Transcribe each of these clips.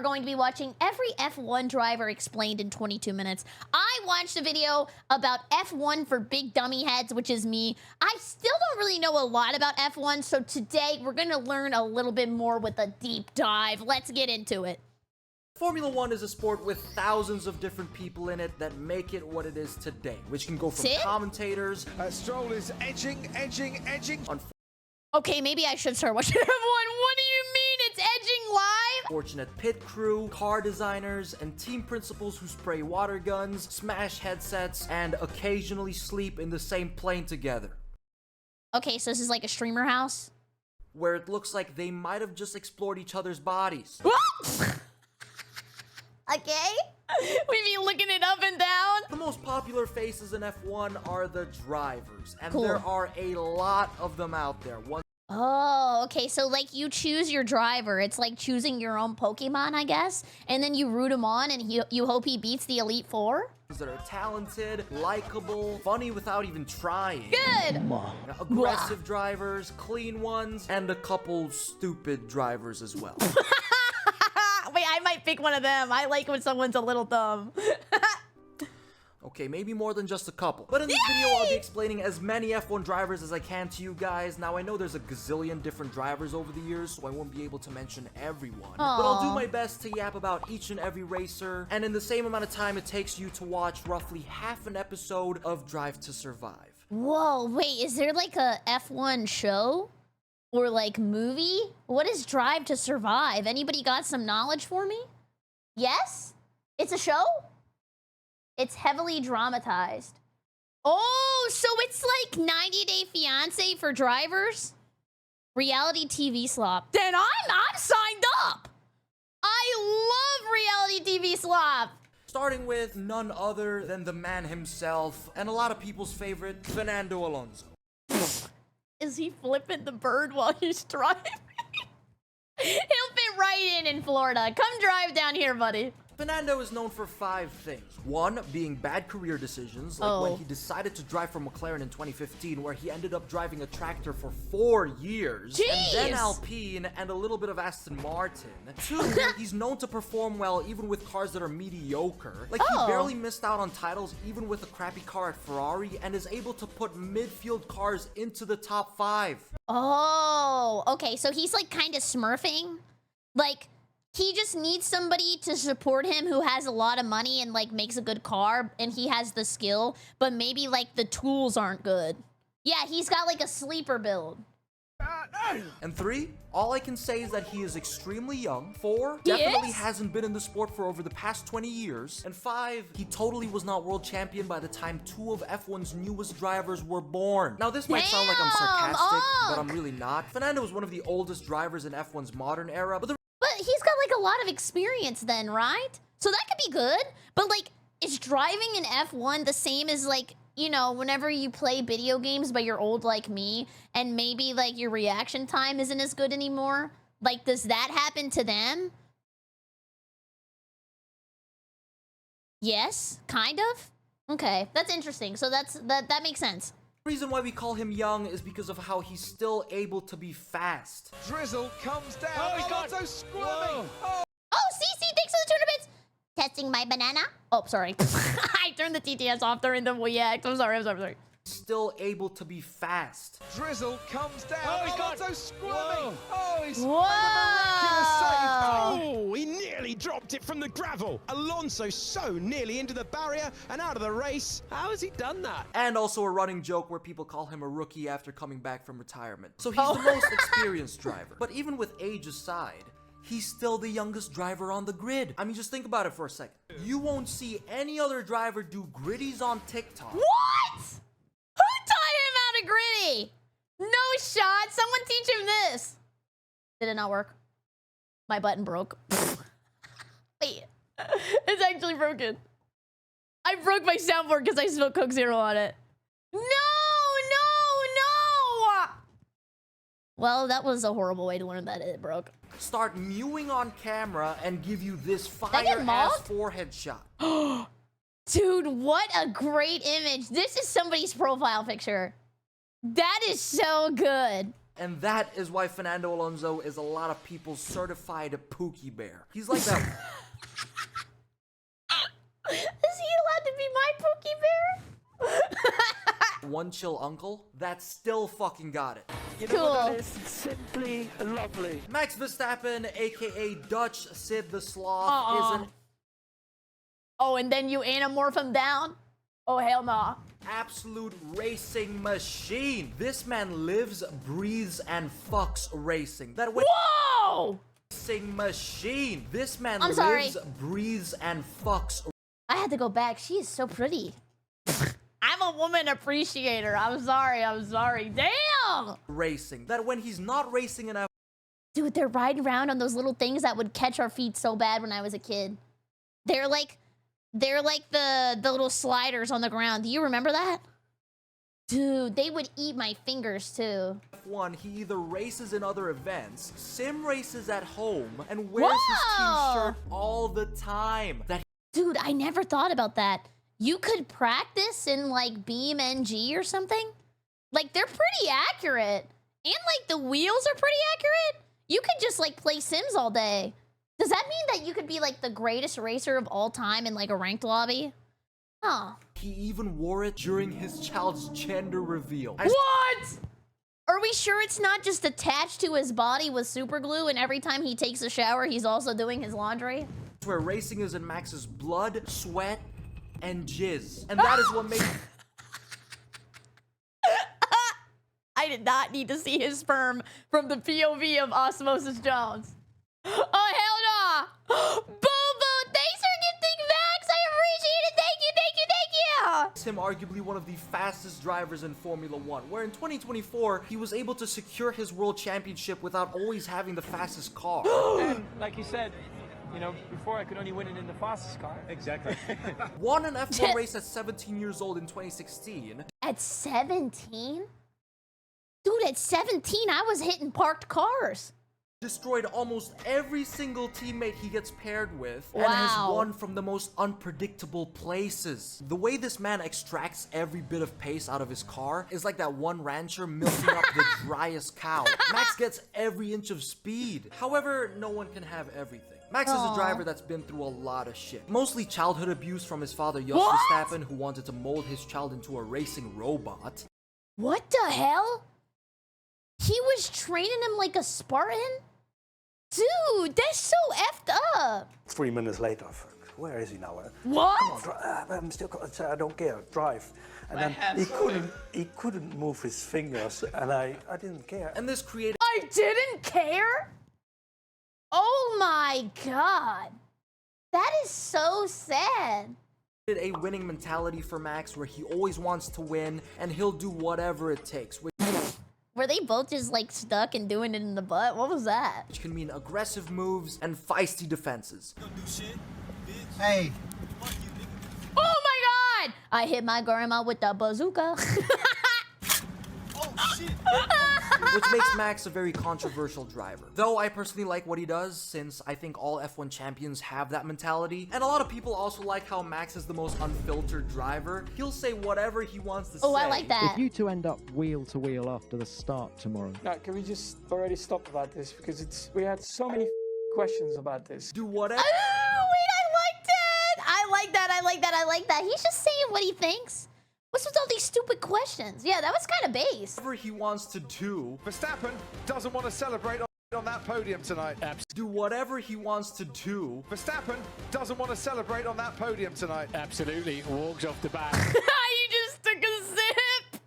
going to be watching every F1 driver explained in 22 minutes. I watched a video about F1 for big dummy heads, which is me. I still don't really know a lot about F1, so today we're going to learn a little bit more with a deep dive. Let's get into it. Formula One is a sport with thousands of different people in it that make it what it is today, which can go from commentators. Stroll is edging. Okay, maybe I should start watching F1. What do you mean? It's edging live? Fortunate pit crew, car designers, and team principals who spray water guns, smash headsets, and occasionally sleep in the same plane together. Okay, so this is like a streamer house? Where it looks like they might have just explored each other's bodies. Okay, we be looking it up and down. The most popular faces in F1 are the drivers, and Cool. there are a lot of them out there. Oh, okay, so like you choose your driver. It's like choosing your own Pokemon, I guess, and then you root him on and you hope he beats the Elite Four? That are talented, likable, funny without even trying. Good! Aggressive drivers, clean ones, and a couple stupid drivers as well. Wait, I might pick one of them. I like when someone's a little dumb. Okay, maybe more than just a couple. But in this video, I'll be explaining as many F1 drivers as I can to you guys. Now, I know there's a gazillion different drivers over the years, so I won't be able to mention everyone. But I'll do my best to yap about each and every racer, and in the same amount of time it takes you to watch roughly half an episode of Drive to Survive. Whoa, wait, is there like a F1 show? Or like movie? What is Drive to Survive? Anybody got some knowledge for me? Yes? It's a show? It's heavily dramatized. Oh, so it's like 90 Day Fiancé for drivers? Reality TV slop. Then I'm signed up. I love reality TV slop. Starting with none other than the man himself, and a lot of people's favorite, Fernando Alonso. Is he flipping the bird while he's driving? He'll fit right in Florida. Come drive down here, buddy. Fernando is known for 5 things. 1, being bad career decisions, like when he decided to drive for McLaren in 2015, where he ended up driving a tractor for 4 years. Jeez. And then Alpine, and a little bit of Aston Martin. 2, he's known to perform well even with cars that are mediocre. Like, he barely missed out on titles even with a crappy car at Ferrari, and is able to put midfield cars into the top 5. Oh, okay, so he's like kind of smurfing? Like, he just needs somebody to support him who has a lot of money and like makes a good car, and he has the skill, but maybe like the tools aren't good. Yeah, he's got like a sleeper build. And 3, all I can say is that he is extremely young. 4, definitely hasn't been in the sport for over the past 20 years. And 5, he totally was not world champion by the time 2 of F1's newest drivers were born. Now, this might sound like I'm sarcastic, but I'm really not. Fernando is one of the oldest drivers in F1's modern era, but he's got like a lot of experience then, right? So that could be good. But like, is driving in F1 the same as like, you know, whenever you play video games but you're old like me, and maybe like your reaction time isn't as good anymore? Like, does that happen to them? Yes, kind of. Okay, that's interesting. So that makes sense. The reason why we call him young is because of how he's still able to be fast. Drizzle comes down. Alonso squirming. CC, thanks for the 200 bits. Testing my banana. Oh, sorry. I turned the TTS off during the react. I'm sorry. Still able to be fast. Drizzle comes down. Alonso squirming. He's Whoa. Oh, he nearly dropped it from the gravel. Alonso so nearly into the barrier and out of the race. How has he done that? And also a running joke where people call him a rookie after coming back from retirement. So he's the most experienced driver. But even with age aside, he's still the youngest driver on the grid. I mean, just think about it for a second. You won't see any other driver do gritties on TikTok. What? Who taught him how to gritty? No shot. Someone teach him this. Did it not work? My button broke. Wait. It's actually broken. I broke my soundboard because I spilled Coke Zero on it. No! Well, that was a horrible way to learn that it broke. Start mewing on camera and give you this fire-ass forehead shot. Dude, what a great image. This is somebody's profile picture. That is so good. And that is why Fernando Alonso is a lot of people's certified Pookie Bear. He's like that. Is he allowed to be my Pookie Bear? One chill uncle that still fucking got it. You know what that is? Simply lovely. Max Verstappen, aka Dutch Sid the Sloth, is an Oh, and then you anamorph him down? Oh, hell nah. absolute racing machine. This man lives, breathes, and fucks racing. That way. Whoa! Racing machine. This man I'm lives, sorry. breathes, and fucks I had to go back. She is so pretty. I'm a woman appreciator. I'm sorry. Damn! racing. That when he's not racing in F1, Dude, they're riding around on those little things that would catch our feet so bad when I was a kid. They're like the little sliders on the ground. Do you remember that? Dude, they would eat my fingers too. he either races in other events, sim races at home, and wears his team Whoa! shirt all the time. That Dude, I never thought about that. You could practice in like Beam NG or something? Like they're pretty accurate. And like the wheels are pretty accurate. You could just like play Sims all day. Does that mean that you could be like the greatest racer of all time in like a ranked lobby? Oh. he even wore it during his child's gender reveal. What? Are we sure it's not just attached to his body with super glue and every time he takes a shower, he's also doing his laundry? Where racing is in Max's blood, sweat, and jizz. And that is what makes... I did not need to see his sperm from the POV of Osmosis Jones. Oh, hell no! Boo boo! Thanks for gifting Max! I appreciate it! Thank you! him arguably one of the fastest drivers in Formula 1, where in 2024, he was able to secure his world championship without always having the fastest car. And like you said, you know, before I could only win it in the fastest car. Exactly. Won an F1 race at 17 years old in 2016. At 17? Dude, at 17, I was hitting parked cars. Destroyed almost every single teammate he gets paired with, and has Wow. won from the most unpredictable places. The way this man extracts every bit of pace out of his car is like that one rancher milking up the driest cow. Max gets every inch of speed. However, no one can have everything. Max is a driver that's been through a lot of shit. Mostly childhood abuse from his father, Yuki Verstappen, who wanted to mold his child into a racing robot. What the hell? He was training him like a Spartan? Dude, that's so effed up. 3 minutes later, where is he now? What? Come on, I'm still. I don't care. Drive. And then he couldn't move his fingers, and I didn't care. And this created I didn't care? Oh my god. That is so sad. a winning mentality for Max, where he always wants to win, and he'll do whatever it takes. Were they both just like stuck and doing it in the butt? What was that? Which can mean aggressive moves and feisty defenses. Hey. Oh my god! I hit my grandma with the bazooka. Which makes Max a very controversial driver. Though I personally like what he does, since I think all F1 champions have that mentality. And a lot of people also like how Max is the most unfiltered driver. He'll say whatever he wants to say. Oh, I like that. If you two end up wheel to wheel after the start tomorrow, No, can we just already stop about this? Because we had so many questions about this. Do whatever Oh, wait, I liked it! I like that. He's just saying what he thinks. What's with all these stupid questions? Yeah, that was kind of base. he wants to do. Verstappen doesn't want to celebrate on that podium tonight. Do whatever he wants to do. Verstappen doesn't want to celebrate on that podium tonight. Absolutely, walks off the back. You just took a sip.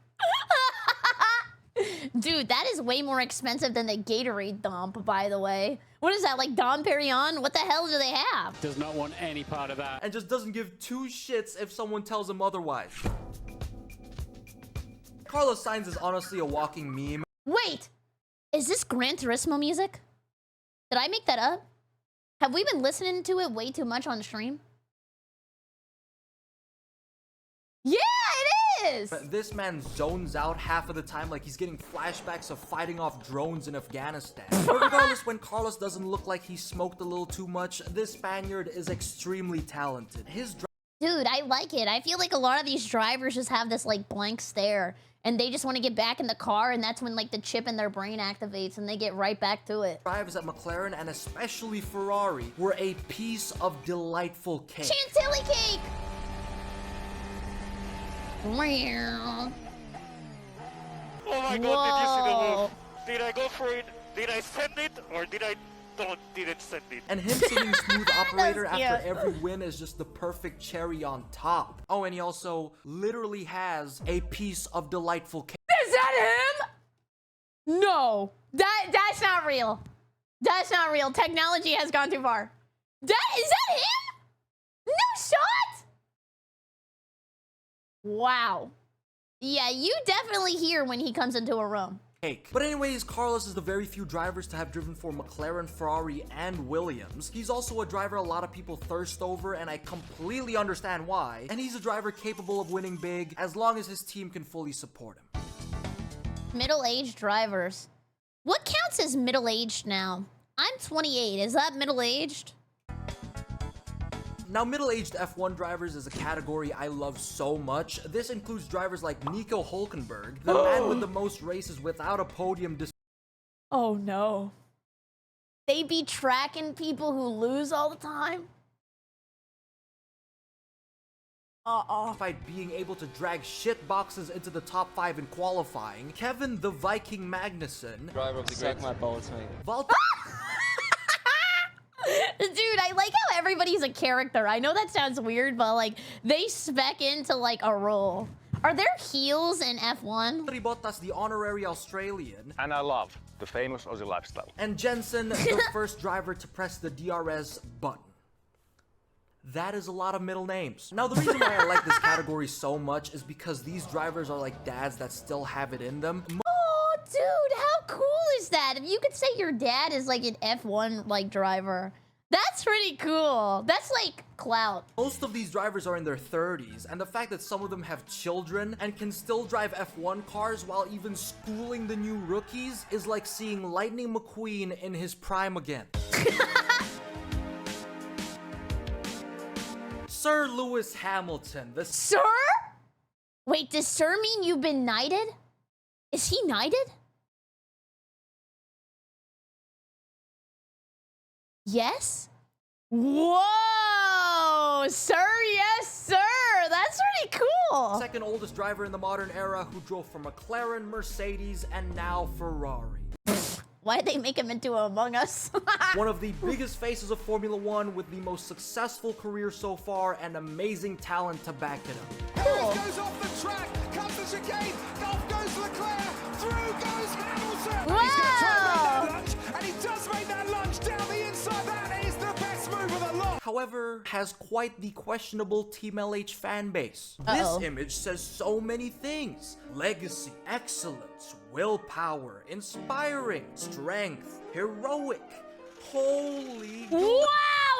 Dude, that is way more expensive than the Gatorade dump, by the way. What is that, like Dom Perignon? What the hell do they have? Does not want any part of that. And just doesn't give two shits if someone tells him otherwise. Carlos Sainz is honestly a walking meme. Wait, is this Gran Turismo music? Did I make that up? Have we been listening to it way too much on stream? Yeah, it is! This man zones out half of the time like he's getting flashbacks of fighting off drones in Afghanistan. But regardless, when Carlos doesn't look like he smoked a little too much, this Spaniard is extremely talented. His Dude, I like it. I feel like a lot of these drivers just have this like blank stare and they just want to get back in the car, and that's when like the chip in their brain activates and they get right back to it. Drives at McLaren and especially Ferrari were a piece of delightful cake. Chantilly cake! Oh my god, did you see the move? Did I go for it? Did I send it? Or didn't send it? And him singing Smooth Operator after every win is just the perfect cherry on top. Oh, and he also literally has a piece of delightful cake. Is that him? No. That's not real. That's not real. Technology has gone too far. Is that him? No shot? Wow. Yeah, you definitely hear when he comes into a room. Cake. But anyways, Carlos is the very few drivers to have driven for McLaren, Ferrari, and Williams. He's also a driver a lot of people thirst over, and I completely understand why. And he's a driver capable of winning big as long as his team can fully support him. Middle-aged drivers. What counts as middle-aged now? I'm 28. Is that middle-aged? Now, middle-aged F1 drivers is a category I love so much. This includes drivers like Nico Hülkenberg, the man with the most races without a podium. Oh no. They be tracking people who lose all the time? Despite being able to drag shit boxes into the top 5 in qualifying, Kevin the Viking Magnussen, Driver of the great. My balls, mate. Dude, I like how everybody's a character. I know that sounds weird, but like they spec into like a role. Are there heels in F1? Bottas, the honorary Australian, And I love the famous Aussie lifestyle. and Jensen, the first driver to press the DRS button. That is a lot of middle names. Now, the reason why I like this category so much is because these drivers are like dads that still have it in them. Oh, dude, how cool is that? If you could say your dad is like an F1 like driver. That's pretty cool. That's like clout. Most of these drivers are in their 30s, and the fact that some of them have children and can still drive F1 cars while even schooling the new rookies is like seeing Lightning McQueen in his prime again. Sir Lewis Hamilton, the Sir? Wait, does sir mean you've been knighted? Is he knighted? Yes? Whoa! Sir, yes, sir! That's pretty cool! second oldest driver in the modern era who drove for McLaren, Mercedes, and now Ferrari. Why'd they make him into Among Us? One of the biggest faces of Formula One with the most successful career so far and amazing talent to back it up. Cool. Goes off the track, comes the chicane, off goes Leclerc, through goes Hamilton. Wow. He's going to try and make that lunge, and he does make that lunge down the inside. That is the best move of the lot. However, has quite the questionable Team LH fan base. Uh-oh. This image says so many things. Legacy, excellence, willpower, inspiring, strength, heroic, holy... Wow!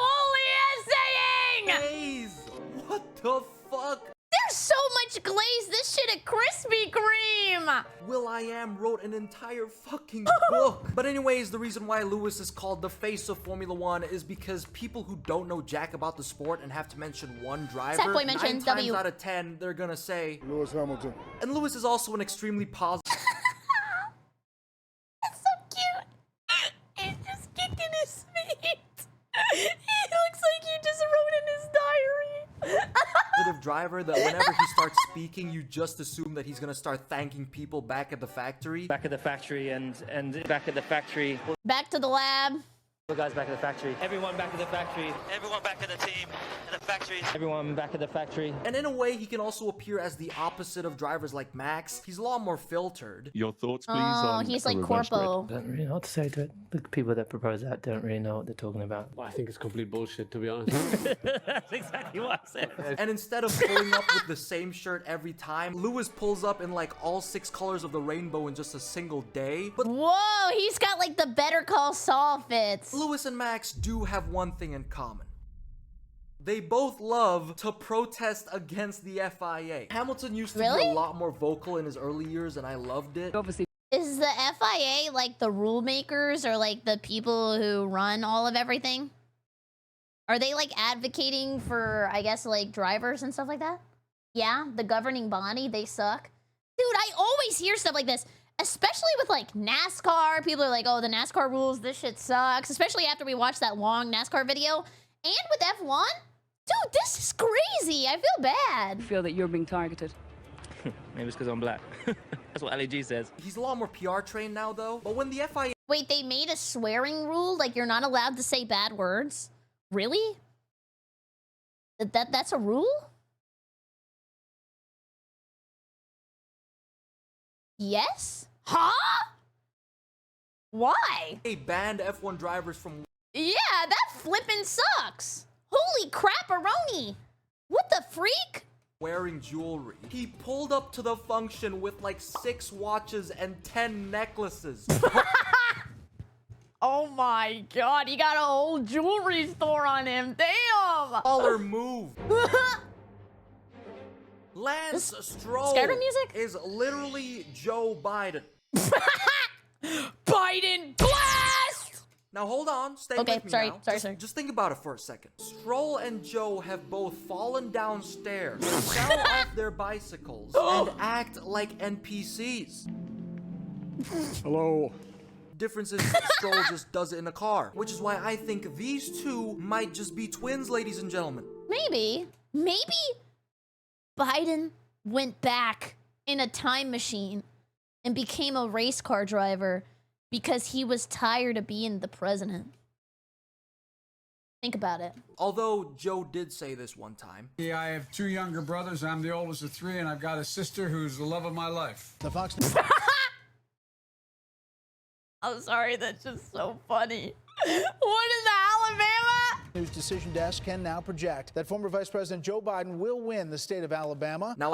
Holy essaying! Glaze! What the fuck? There's so much glaze. This shit a Krispy Kreme. will.i.am wrote an entire fucking book. But anyways, the reason why Lewis is called the face of Formula One is because people who don't know jack about the sport and have to mention one driver, Sackboy mentioned 9 times W. out of 10, they're gonna say Lewis Hamilton. And Lewis is also an extremely positive. That's so cute. He's just kicking his feet. He looks like he just wrote in his diary. driver that whenever he starts speaking, you just assume that he's gonna start thanking people back at the factory. Back at the factory and back at the factory. Back to the lab. The guys back at the factory. Everyone back at the factory. Everyone back at the team, at the factory. Everyone back at the factory. And in a way, he can also appear as the opposite of drivers like Max. He's a lot more filtered. Your thoughts, please? Oh, he's like Corpo. I don't really know what to say to it. The people that propose that don't really know what they're talking about. Well, I think it's complete bullshit, to be honest. That's exactly what I said. And instead of pulling up with the same shirt every time, Lewis pulls up in like all 6 colors of the rainbow in just a single day. But whoa, he's got like the Better Call Saul fits. Lewis and Max do have one thing in common. They both love to protest against the FIA. Hamilton used to be a lot more vocal in his early years, and I loved it. Obviously. Is the FIA like the rule makers or like the people who run all of everything? Are they like advocating for, I guess, like drivers and stuff like that? Yeah, the governing body, they suck. Dude, I always hear stuff like this, especially with like NASCAR. People are like, oh, the NASCAR rules, this shit sucks. Especially after we watched that long NASCAR video. And with F1, dude, this is crazy. I feel bad. I feel that you're being targeted. Maybe it's because I'm black. That's what LEG says. He's a lot more PR trained now, though. But when the FIA... Wait, they made a swearing rule? Like, you're not allowed to say bad words? Really? That's a rule? Yes? Huh? Why? They banned F1 drivers from... Yeah, that flippin' sucks. Holy crap-a-roni. What the freak? Wearing jewelry. He pulled up to the function with like 6 watches and 10 necklaces. Oh my god, he got a whole jewelry store on him. Damn! Baller move. Lance Stroll is literally Joe Biden. Biden blast! Now hold on, stay with me sorry, now. sorry. Just think about it for a second. Stroll and Joe have both fallen downstairs, fell off their bicycles, and act like NPCs. Hello. Difference is Stroll just does it in a car, which is why I think these two might just be twins, ladies and gentlemen. Maybe Biden went back in a time machine and became a race car driver because he was tired of being the president. Think about it. Although Joe did say this one time. Yeah, I have 2 younger brothers. I'm the oldest of 3, and I've got a sister who's the love of my life. The Fox. I'm sorry, that's just so funny. What is Alabama? News Decision Desk can now project that former Vice President Joe Biden will win the state of Alabama. Now,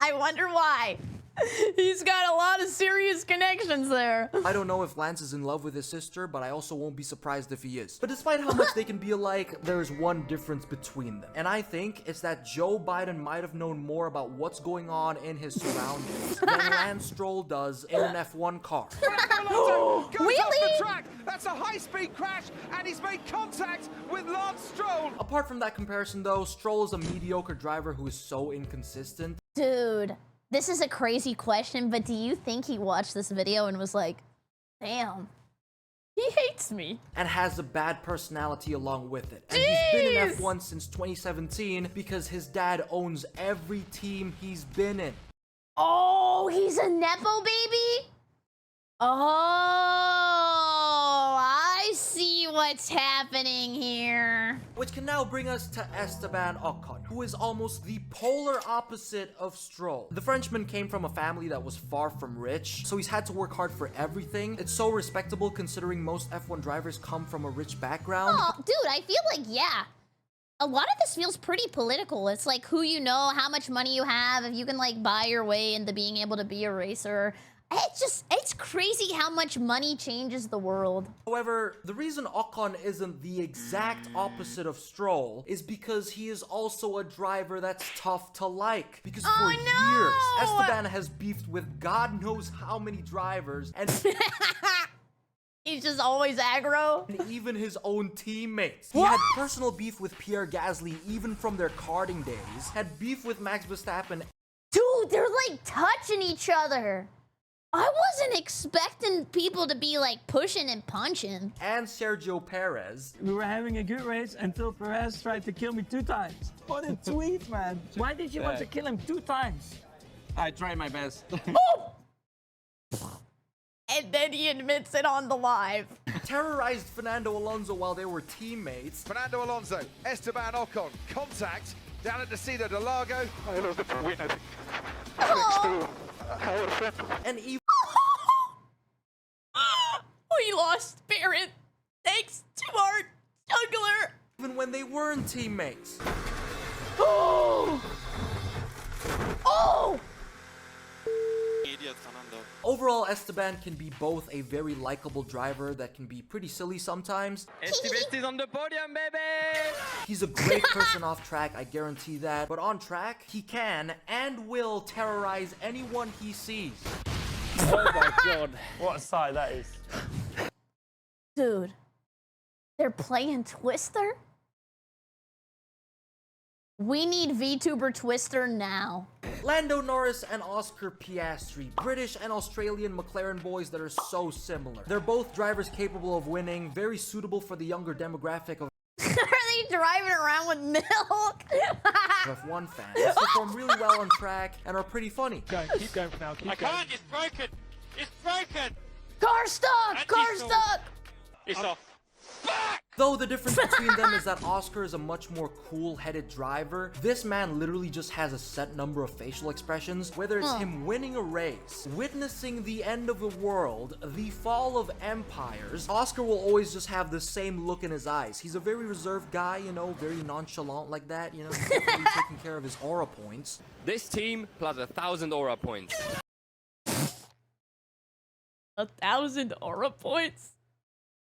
I wonder why. He's got a lot of serious connections there. I don't know if Lance is in love with his sister, but I also won't be surprised if he is. But despite how much they can be alike, there's one difference between them. And I think it's that Joe Biden might have known more about what's going on in his surroundings than Lance Stroll does in an F1 car. Goes really? off the track. That's a high-speed crash, and he's made contact with Lance Stroll. Apart from that comparison, though, Stroll is a mediocre driver who is so inconsistent. Dude, this is a crazy question, but do you think he watched this video and was like, damn, he hates me? And has a bad personality along with it. And he's been in F1 since 2017 because his dad owns every team he's been in. Oh, he's a Nepo baby? Oh, I see what's happening here. Which can now bring us to Esteban Ocon, who is almost the polar opposite of Stroll. The Frenchman came from a family that was far from rich, so he's had to work hard for everything. It's so respectable considering most F1 drivers come from a rich background. Oh, dude, I feel like, yeah. A lot of this feels pretty political. It's like who you know, how much money you have, if you can like buy your way into being able to be a racer. It's crazy how much money changes the world. However, the reason Ocon isn't the exact opposite of Stroll is because he is also a driver that's tough to like. Because for years, Esteban has beefed with God knows how many drivers, and he's just always aggro. And even his own teammates. He had personal beef with Pierre Gasly even from their karting days, had beef with Max Verstappen. Dude, they're like touching each other. I wasn't expecting people to be like pushing and punching. And Sergio Perez. We were having a good race until Perez tried to kill me 2 times. What a tweet, man. Why did you want to kill him 2 times? I tried my best. Oh! And then he admits it on the live. Terrorized Fernando Alonso while they were teammates. Fernando Alonso, Esteban Ocon, contact down at the Cedar de Lago. I lost the win, I think. Oh. Our friend. And even we lost Spirit thanks to our juggler. Even when they weren't teammates. Oh! Oh! Idiot, Fernando. Overall, Esteban can be both a very likable driver that can be pretty silly sometimes. Esteban is on the podium, baby! He's a great person off track, I guarantee that. But on track, he can and will terrorize anyone he sees. Oh my god. What a sight that is. Dude, They're playing Twister? We need VTuber Twister now. Lando Norris and Oscar Piastri, British and Australian McLaren boys that are so similar. They're both drivers capable of winning, very suitable for the younger demographic of Are they driving around with milk? F1 fans. Perform really well on track and are pretty funny. Keep going for now. Keep I can't, it's broken! It's broken! Car stuck! Car stuck! It's off. Though the difference between them is that Oscar is a much more cool-headed driver, this man literally just has a set number of facial expressions, whether it's him winning a race, witnessing the end of the world, the fall of empires. Oscar will always just have the same look in his eyes. He's a very reserved guy, you know, very nonchalant like that, you know, he's definitely taking care of his aura points. This team plus 1,000 aura points. 1,000 aura points?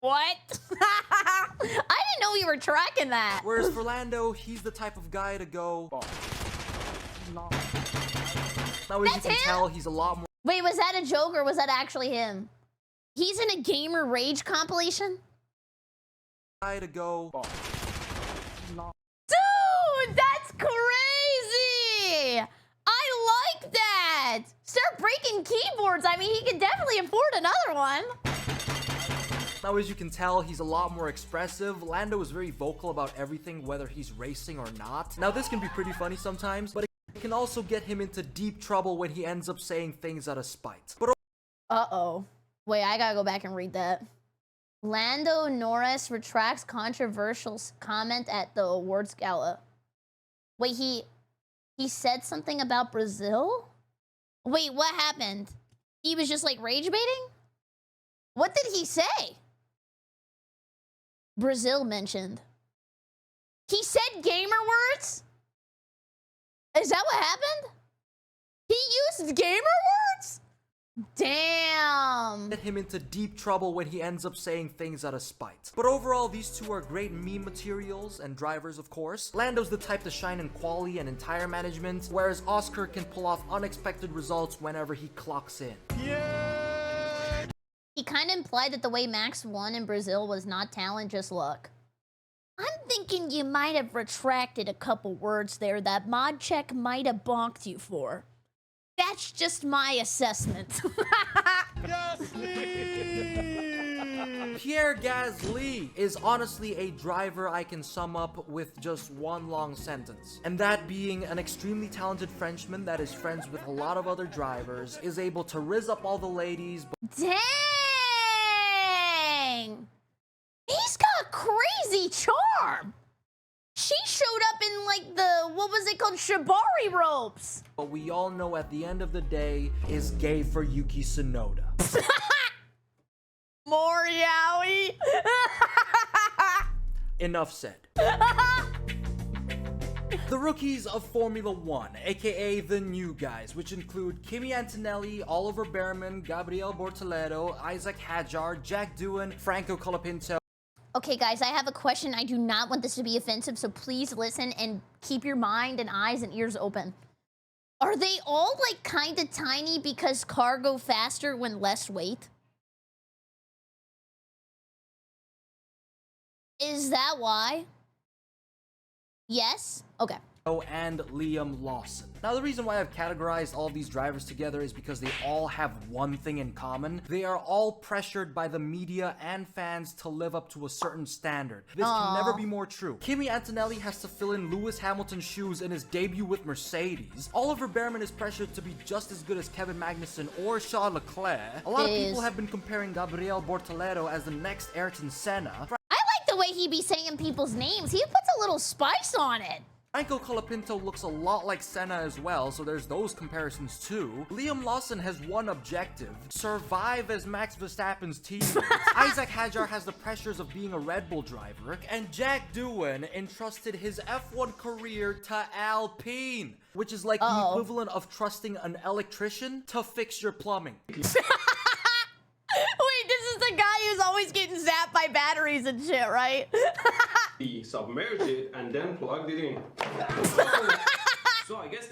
What? I didn't know we were tracking that. Whereas for Lando, he's the type of guy to go... Now as you can tell, he's a lot more... Wait, was that a joke or was that actually him? He's in a Gamer Rage compilation? Guy to go... Dude, that's crazy! I like that! Start breaking keyboards. I mean, he could definitely afford another one. Now, as you can tell, he's a lot more expressive. Lando is very vocal about everything, whether he's racing or not. Now, this can be pretty funny sometimes, but it can also get him into deep trouble when he ends up saying things out of spite. But uh-oh. Wait, I gotta go back and read that. Lando Norris retracts controversial comment at the awards gala. Wait, he said something about Brazil? Wait, what happened? He was just like rage baiting? What did he say? Brazil mentioned. He said gamer words? Is that what happened? He used gamer words? Damn. Get him into deep trouble when he ends up saying things out of spite. But overall, these two are great meme materials and drivers, of course. Lando's the type to shine in quality and in tire management, whereas Oscar can pull off unexpected results whenever he clocks in. He kind of implied that the way Max won in Brazil was not talent, just luck. I'm thinking you might have retracted a couple words there that Mod Check might have bonked you for. That's just my assessment. Pierre Gasly is honestly a driver I can sum up with just one long sentence. And that being an extremely talented Frenchman that is friends with a lot of other drivers, is able to rizz up all the ladies. Dang! He's got crazy charm! She showed up in like the, what was it called, Shibari ropes. But we all know at the end of the day is gay for Yuki Tsunoda. More yaoi. Enough said. The rookies of Formula 1, aka the new guys, which include Kimi Antonelli, Oliver Behrman, Gabriel Bortoleto, Isaac Hadjar, Jack Doohan, Franco Colapinto. Okay, guys, I have a question. I do not want this to be offensive, so please listen and keep your mind and eyes and ears open. Are they all, like, kind of tiny because cars go faster when less weight? Is that why? Yes? Okay. And Liam Lawson. Now, the reason why I've categorized all of these drivers together is because they all have one thing in common. They are all pressured by the media and fans to live up to a certain standard. This can never be more true. Kimi Antonelli has to fill in Lewis Hamilton's shoes in his debut with Mercedes. Oliver Behrman is pressured to be just as good as Kevin Magnussen or Charles Leclerc. A lot of people have been comparing Gabriel Bortoleto as the next Ayrton Senna. I like the way he be saying people's names. He puts a little spice on it. Franco Colapinto looks a lot like Senna as well, so there's those comparisons too. Liam Lawson has one objective: survive as Max Verstappen's teammate. Isaac Hadjar has the pressures of being a Red Bull driver, and Jack Doohan entrusted his F1 career to Alpine, which is like the equivalent of trusting an electrician to fix your plumbing. Wait, this is the guy who's always getting zapped by batteries and shit, right? He submerged it and then plugged it in. So I guess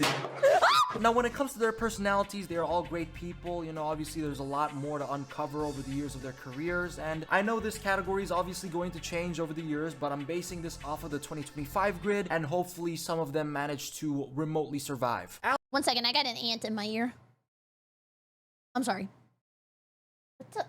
Now, when it comes to their personalities, they are all great people. You know, obviously there's a lot more to uncover over the years of their careers, and I know this category is obviously going to change over the years, but I'm basing this off of the 2025 grid, and hopefully some of them manage to remotely survive. 1 second, I got an ant in my ear. I'm sorry. What's up?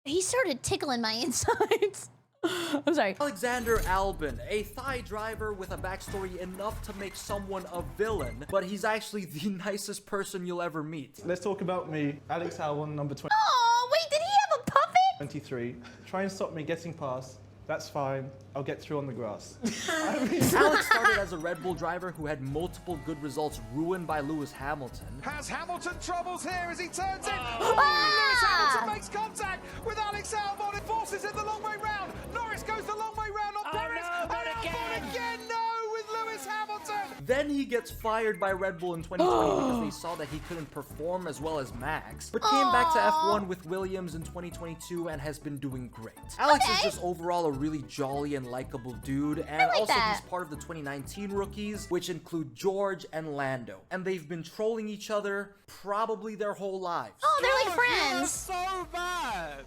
He started tickling my insides. I'm sorry. Alexander Albon, a Thai driver with a backstory enough to make someone a villain, but he's actually the nicest person you'll ever meet. Let's talk about me, Alex Albon, number 20. Oh, wait, did he have a puppet? 23. Try and stop me getting past. That's fine. I'll get through on the grass. Alex started as a Red Bull driver who had multiple good results ruined by Lewis Hamilton. Has Hamilton troubles here as he turns in? Lewis Hamilton makes contact with Alex Albon and forces it the long way round. Norris goes the long way round on Perez. No, not Albon again, no, with Lewis Hamilton. Then he gets fired by Red Bull in 2020 because they saw that he couldn't perform as well as Max, but came back to F1 with Williams in 2022 and has been doing great. Alex is just overall a really jolly and likable dude, and also he's part of the 2019 rookies, which include George and Lando, and they've been trolling each other probably their whole lives. Oh, they're like friends. So bad.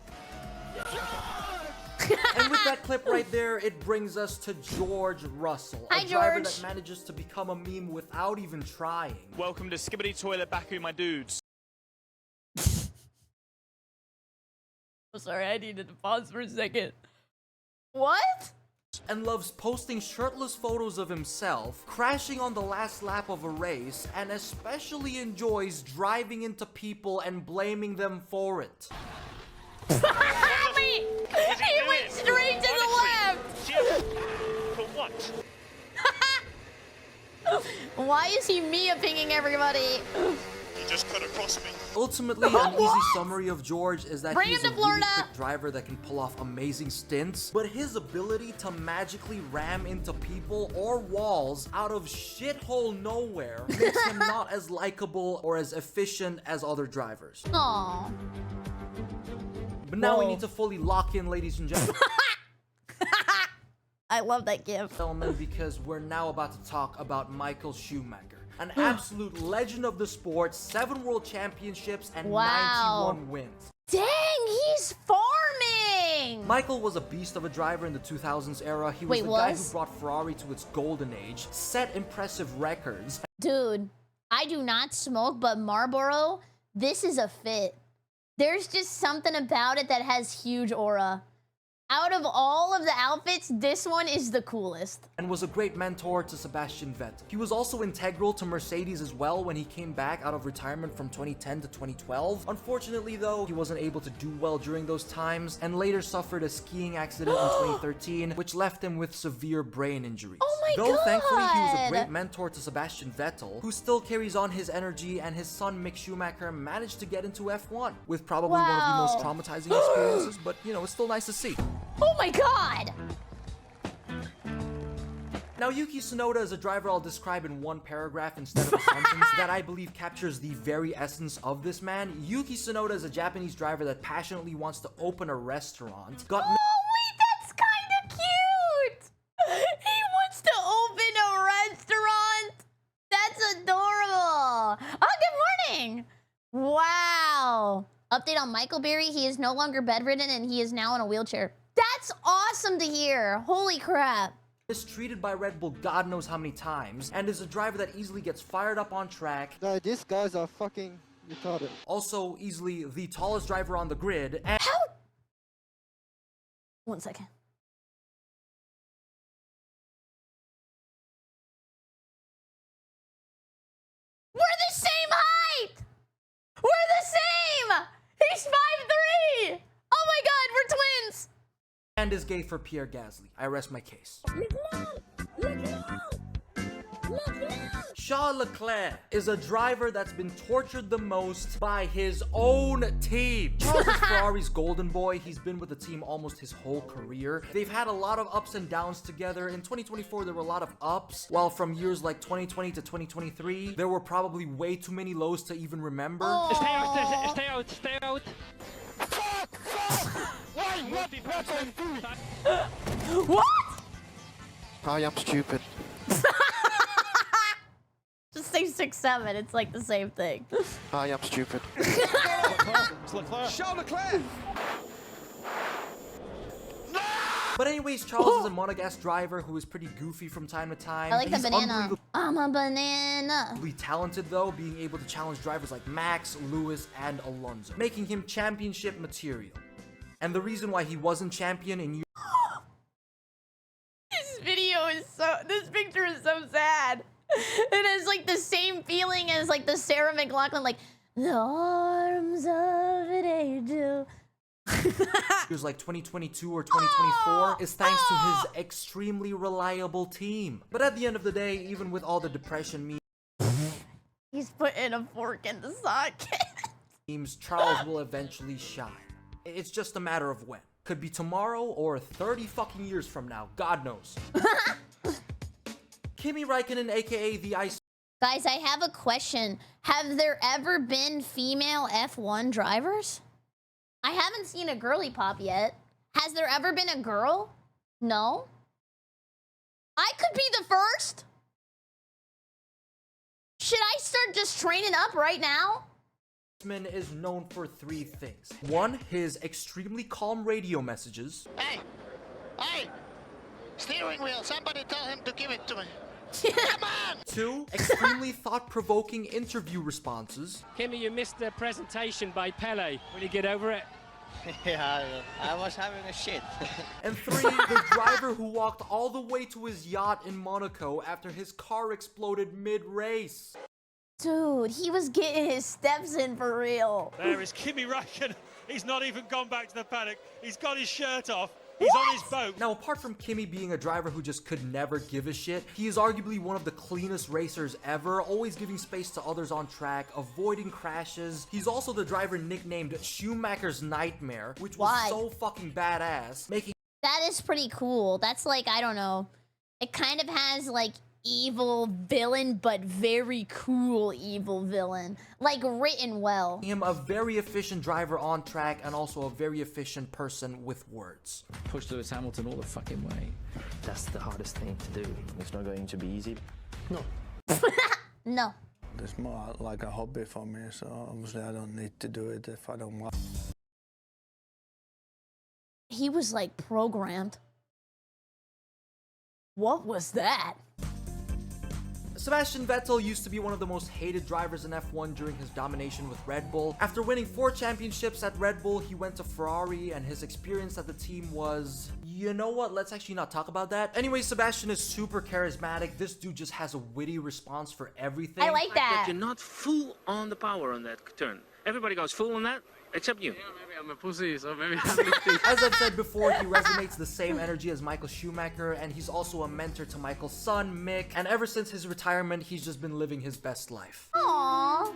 And with that clip right there, it brings us to George Russell, Hi, a driver George. that manages to become a meme without even trying. Welcome to Skibbity Toilet Baku, my dudes. Oh, sorry, I needed to pause for a second. What? And loves posting shirtless photos of himself, crashing on the last lap of a race, and especially enjoys driving into people and blaming them for it. Wait, he went straight to the left. For what? Why is he Mia-pinging everybody? He just cut across me. Ultimately, an easy summary of George is that Bring he's him a to really Florida. quick driver that can pull off amazing stints, but his ability to magically ram into people or walls out of shithole nowhere makes him not as likable or as efficient as other drivers. Aww. But now we need to fully lock in, ladies and gentlemen. I love that gif. Because we're now about to talk about Michael Schumacher, an absolute legend of the sport, 7 world championships and 91 wins. Dang, he's farming! Michael was a beast of a driver in the 2000s era. He was the guy who brought Ferrari to its golden age, set impressive records. Dude, I do not smoke, but Marlboro, this is a fit. There's just something about it that has huge aura. Out of all of the outfits, this one is the coolest. And was a great mentor to Sebastian Vettel. He was also integral to Mercedes as well when he came back out of retirement from 2010 to 2012. Unfortunately though, he wasn't able to do well during those times and later suffered a skiing accident in 2013, which left him with severe brain injuries. Oh my Though God. thankfully he was a great mentor to Sebastian Vettel, who still carries on his energy, and his son Mick Schumacher managed to get into F1 with probably one of the most traumatizing experiences, but you know, it's still nice to see. Oh my God! Now, Yuki Tsunoda is a driver I'll describe in one paragraph instead of a sentence that I believe captures the very essence of this man. Yuki Tsunoda is a Japanese driver that passionately wants to open a restaurant. Oh wait, that's kind of cute! He wants to open a restaurant? That's adorable! Oh, good morning! Wow! Update on Michael Berry, he is no longer bedridden and he is now in a wheelchair. That's awesome to hear! Holy crap! Mistreated by Red Bull God knows how many times, and is a driver that easily gets fired up on track. These guys are fucking retarded. Also, easily the tallest driver on the grid, and— How? 1 second. We're the same height! We're the same! He's 5'3"! Oh my God, we're twins! and is gay for Pierre Gasly. I rest my case. Charles Leclerc is a driver that's been tortured the most by his own team. Charles is Ferrari's golden boy. He's been with the team almost his whole career. They've had a lot of ups and downs together. In 2024, there were a lot of ups, while from years like 2020 to 2023, there were probably way too many lows to even remember. Stay out, stay out, stay out. What? I am stupid. 367. It's like the same thing. I am stupid. Charles Leclerc. But anyways, Charles is a Monegasque driver who is pretty goofy from time to time. I like the He's banana. I'm a banana. unbelievably talented though, being able to challenge drivers like Max, Lewis, and Alonso, making him championship material. And the reason why he wasn't champion in year This picture is so sad. It has like the same feeling as like the Sarah McLachlan, like the arms of an angel. years like 2022 or 2024 is thanks to his extremely reliable team. But at the end of the day, even with all the depression He's putting a fork in the socket. memes, Charles will eventually shine. It's just a matter of when. Could be tomorrow or 30 fucking years from now. God knows. Kimi Raikkonen, aka the Ice. Guys, I have a question. Have there ever been female F1 drivers? I haven't seen a girly pop yet. Has there ever been a girl? No. I could be the first. Should I start just training up right now? Is known for 3 things. 1, his extremely calm radio messages. Hey! Hey! Steering wheel, somebody tell him to give it to me. Come on! 2, extremely thought-provoking interview responses. Kimi, you missed the presentation by Pele. Will you get over it? Yeah, I was having a shit. And 3, the driver who walked all the way to his yacht in Monaco after his car exploded mid-race. Dude, he was getting his steps in for real. There is Kimi Raikkonen. He's not even gone back to the paddock. He's got his shirt off. He's on his boat. Now, apart from Kimi being a driver who just could never give a shit, he is arguably one of the cleanest racers ever, always giving space to others on track, avoiding crashes. He's also the driver nicknamed Schumacher's Nightmare, which was so fucking badass, making... That is pretty cool. That's like, I don't know. It kind of has like evil villain, but very cool evil villain. Like written well. him a very efficient driver on track and also a very efficient person with words. Push Lewis Hamilton all the fucking way. That's the hardest thing to do. It's not going to be easy. No. No. It's more like a hobby for me, so obviously I don't need to do it if I don't want. He was like programmed. What was that? Sebastian Vettel used to be one of the most hated drivers in F1 during his domination with Red Bull. After winning 4 championships at Red Bull, he went to Ferrari, and his experience at the team was... You know what? Let's actually not talk about that. Anyway, Sebastian is super charismatic. This dude just has a witty response for everything. I like that. You're not full on the power on that turn. Everybody goes full on that, except you. Yeah, maybe I'm a pussy, so maybe As I've said before, he resonates the same energy as Michael Schumacher, and he's also a mentor to Michael's son, Mick, and ever since his retirement, he's just been living his best life. Aww.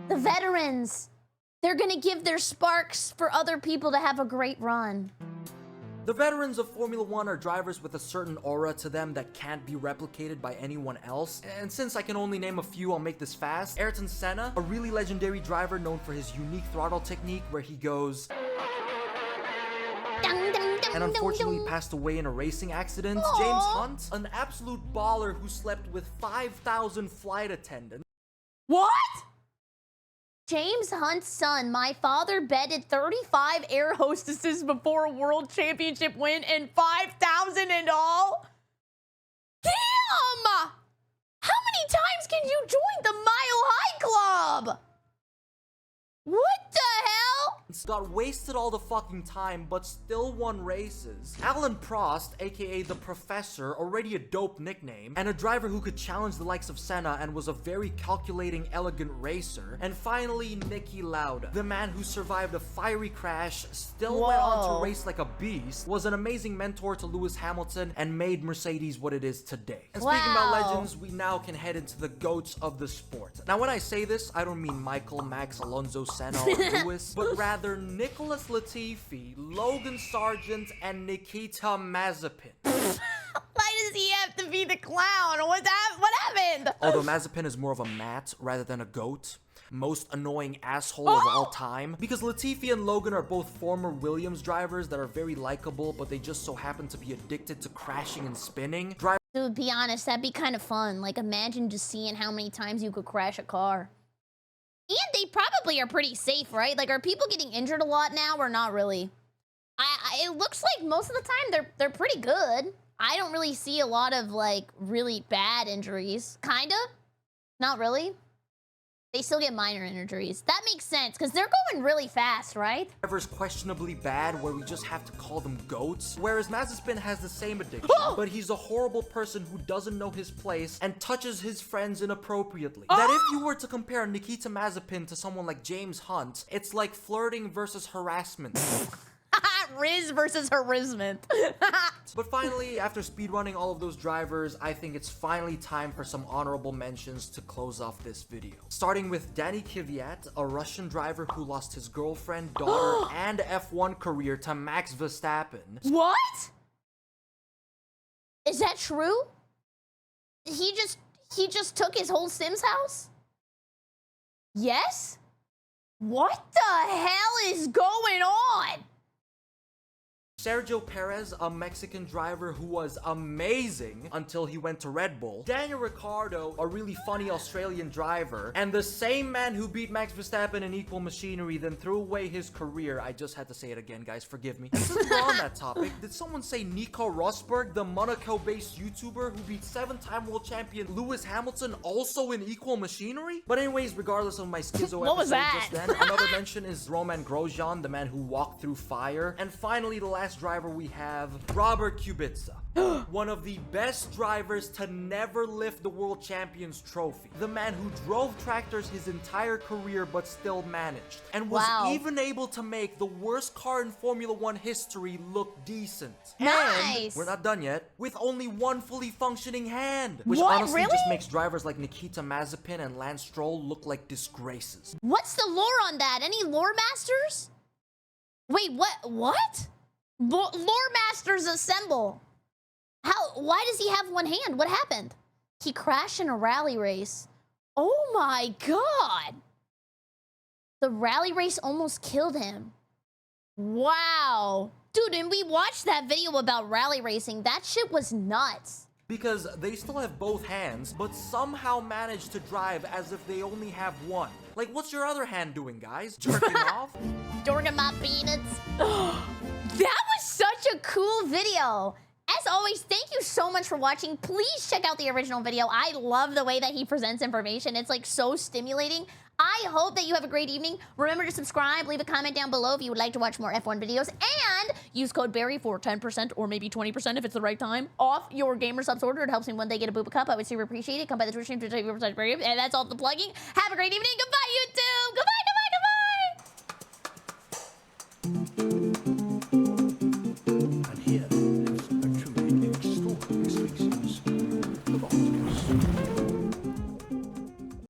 The veterans. They're gonna give their sparks for other people to have a great run. The veterans of Formula 1 are drivers with a certain aura to them that can't be replicated by anyone else. And since I can only name a few, I'll make this fast. Ayrton Senna, a really legendary driver known for his unique throttle technique where he goes... and unfortunately passed away in a racing accident. Aww. James Hunt, an absolute baller who slept with 5,000 flight attendants. What? James Hunt's son, my father betted 35 air hostesses before a world championship win and 5,000 and all? Damn! How many times can you join the Mile High Club? What the hell? Got wasted all the fucking time, but still won races. Alan Prost, aka the Professor, already a dope nickname, and a driver who could challenge the likes of Senna and was a very calculating, elegant racer. And finally, Niki Lauda, the man who survived a fiery crash, still went on to race like a beast, was an amazing mentor to Lewis Hamilton, and made Mercedes what it is today. And speaking about legends, we now can head into the GOATs of the sport. Now, when I say this, I don't mean Michael, Max, Alonso, Senna, or Lewis, but rather Nicholas Latifi, Logan Sargent, and Nikita Mazepin. Why does he have to be the clown? What happened? Although Mazepin is more of a Matt rather than a GOAT. Most annoying asshole of all time. Because Latifi and Logan are both former Williams drivers that are very likable, but they just so happen to be addicted to crashing and spinning. To be honest, that'd be kind of fun. Like, imagine just seeing how many times you could crash a car. And they probably are pretty safe, right? Like, are people getting injured a lot now or not really? It looks like most of the time they're pretty good. I don't really see a lot of, like, really bad injuries. Kinda. Not really. They still get minor injuries. That makes sense, because they're going really fast, right? Drivers questionably bad where we just have to call them goats. Whereas Mazepin has the same addiction, but he's a horrible person who doesn't know his place and touches his friends inappropriately. That if you were to compare Nikita Mazepin to someone like James Hunt, it's like flirting versus harassment. Riz versus harassment. But finally, after speedrunning all of those drivers, I think it's finally time for some honorable mentions to close off this video. Starting with Danny Kvyat, a Russian driver who lost his girlfriend, daughter, and F1 career to Max Verstappen. What? Is that true? He just took his whole Sims house? Yes? What the hell is going on? Sergio Perez, a Mexican driver who was amazing until he went to Red Bull. Daniel Ricciardo, a really funny Australian driver. And the same man who beat Max Verstappen in equal machinery, then threw away his career. I just had to say it again, guys, forgive me. And since we're on that topic, did someone say Nico Rosberg, the Monaco-based YouTuber who beat 7-time world champion Lewis Hamilton, also in equal machinery? But anyways, regardless of my schizo episode just then, another mention is Roman Grosjean, the man who walked through fire. And finally, the last driver we have, Robert Kubica. One of the best drivers to never lift the World Champions trophy. The man who drove tractors his entire career but still managed. And was even able to make the worst car in Formula 1 history look decent. Nice! And we're not done yet. With only one fully functioning hand. Which honestly just makes drivers like Nikita Mazepin and Lance Stroll look like disgraces. What's the lore on that? Any lore masters? Wait, what? Lore masters assemble. Why does he have one hand? What happened? He crashed in a rally race. Oh my god. The rally race almost killed him. Wow. Dude, and we watched that video about rally racing. That shit was nuts. Because they still have both hands, but somehow manage to drive as if they only have one. Like, what's your other hand doing, guys? Jerking off? Jerking my peanuts. That was such a cool video. As always, thank you so much for watching. Please check out the original video. I love the way that he presents information. It's like so stimulating. I hope that you have a great evening. Remember to subscribe, leave a comment down below if you would like to watch more F1 videos, and use code Berry for 10% or maybe 20% if it's the right time off your Gamer Subs order. It helps me one day get a Booba Cup. I would super appreciate it. Come by the Twitch stream to BerryCrepe, and that's all the plugging. Have a great evening. Goodbye, YouTube. Goodbye, goodbye, goodbye.